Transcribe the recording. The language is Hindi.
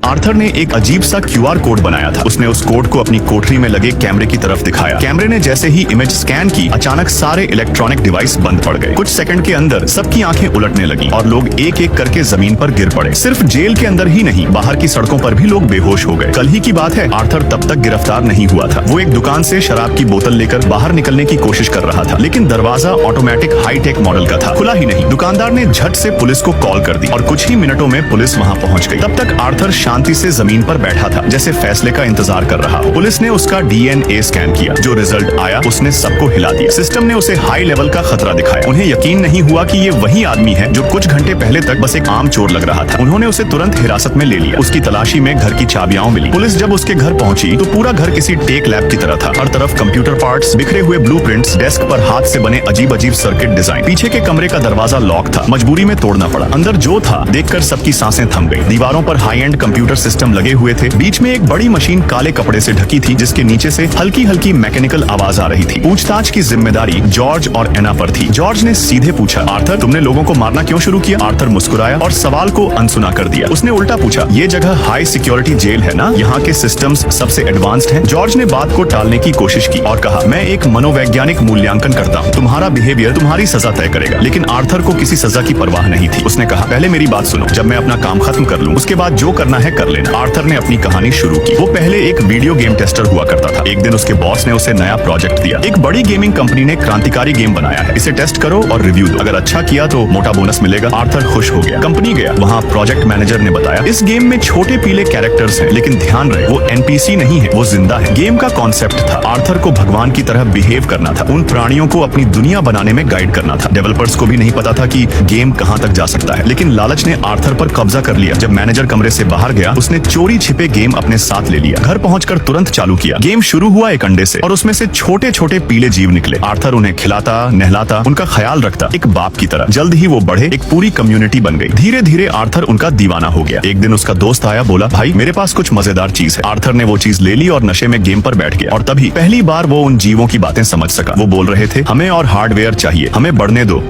आर्थर ने एक अजीब सा क्यूआर कोड बनाया था। उसने उस कोड को अपनी कोठरी में लगे कैमरे की तरफ दिखाया। कैमरे ने जैसे ही इमेज स्कैन की, अचानक सारे इलेक्ट्रॉनिक डिवाइस बंद पड़ गए। कुछ सेकंड के अंदर सबकी आंखें उलटने लगी और लोग एक एक करके जमीन पर गिर पड़े। सिर्फ जेल के अंदर ही नहीं, बाहर की सड़कों पर भी लोग बेहोश हो गए। कल ही की बात है, आर्थर तब तक गिरफ्तार नहीं हुआ था। वो एक दुकान से शराब की बोतल लेकर बाहर निकलने की कोशिश कर रहा था, लेकिन दरवाजा ऑटोमेटिक हाईटेक मॉडल का था, खुला ही नहीं। दुकानदार ने झट से पुलिस को कॉल कर दी और कुछ ही मिनटों में पुलिस वहाँ पहुँच गई। तब तक आर्थर शांति से जमीन पर बैठा था, जैसे फैसले का इंतजार कर रहा हो। पुलिस ने उसका डीएनए स्कैन किया। जो रिजल्ट आया उसने सबको हिला दिया। सिस्टम ने उसे हाई लेवल का खतरा दिखाया। उन्हें यकीन नहीं हुआ कि ये वही आदमी है जो कुछ घंटे पहले तक बस एक आम चोर लग रहा था। उन्होंने उसे तुरंत हिरासत में ले लिया। उसकी तलाशी में घर की चाबियां मिली। पुलिस जब उसके घर पहुंची तो पूरा घर किसी टेक लैब की तरह था। हर तरफ कंप्यूटर पार्ट्स, बिखरे हुए ब्लूप्रिंट्स, डेस्क पर हाथ से बने अजीब अजीब सर्किट डिजाइन। पीछे के कमरे का दरवाजा लॉक था, मजबूरी में तोड़ना पड़ा। अंदर जो था देखकर सबकी सांसें थम गई। दीवारों पर हाई एंड कंप्यूटर सिस्टम लगे हुए थे। बीच में एक बड़ी मशीन काले कपड़े से ढकी थी, जिसके नीचे से हल्की हल्की मैकेनिकल आवाज आ रही थी। पूछताछ की जिम्मेदारी जॉर्ज और एना पर थी। जॉर्ज ने सीधे पूछा, आर्थर तुमने लोगों को मारना क्यों शुरू किया? आर्थर मुस्कुराया और सवाल को अनसुना कर दिया। उसने उल्टा पूछा, ये जगह हाई सिक्योरिटी जेल है ना? यहाँ के सिस्टम्स सबसे एडवांस्ड हैं। जॉर्ज ने बात को टालने की कोशिश की और कहा, मैं एक मनोवैज्ञानिक मूल्यांकन करता हूँ। तुम्हारा बिहेवियर तुम्हारी सजा तय करेगा। लेकिन आर्थर को किसी सजा की परवाह नहीं थी। उसने कहा, पहले मेरी बात सुनो। जब मैं अपना काम खत्म कर लूँ, उसके बाद जो करना है कर लेना। आर्थर ने अपनी कहानी शुरू की। वो पहले एक वीडियो गेम टेस्टर हुआ करता था। एक दिन उसके बॉस ने उसे नया प्रोजेक्ट दिया। एक बड़ी गेमिंग कंपनी ने क्रांतिकारी गेम बनाया है, इसे टेस्ट करो और रिव्यू दो। अगर अच्छा किया तो मोटा बोनस मिलेगा। आर्थर खुश हो गया। कंपनी गया, वहाँ प्रोजेक्ट मैनेजर ने बताया, इस गेम में छोटे पीले कैरेक्टर्स हैं, लेकिन ध्यान रहे वो एनपीसी नहीं है, वो जिंदा है। गेम का कॉन्सेप्ट था आर्थर को भगवान की तरह बिहेव करना था, उन प्राणियों को अपनी दुनिया बनाने में गाइड करना था। डेवलपर्स को भी नहीं पता था कि गेम कहाँ तक जा सकता है, लेकिन लालच ने आर्थर पर कब्जा कर लिया। जब मैनेजर कमरे से बाहर गया, उसने चोरी छिपे गेम अपने साथ ले लिया। घर पहुंचकर तुरंत चालू किया। गेम शुरू हुआ एक अंडे से और उसमें से छोटे छोटे पीले जीव निकले। आर्थर उन्हें खिलाता, नहलाता, उनका ख्याल रखता, एक बाप की तरह। जल्द ही वो बढ़े, एक पूरी कम्युनिटी बन गई। धीरे धीरे आर्थर उनका दीवाना हो गया। एक दिन उसका दोस्त आया, बोला, भाई मेरे पास कुछ मजेदार चीज है। आर्थर ने वो चीज ले ली और नशे में गेम पर बैठ गया। और तभी पहली बार वो उन जीवों की बातें समझ सका। वो बोल रहे थे, हमें और हार्डवेयर चाहिए, हमें बढ़ने दो।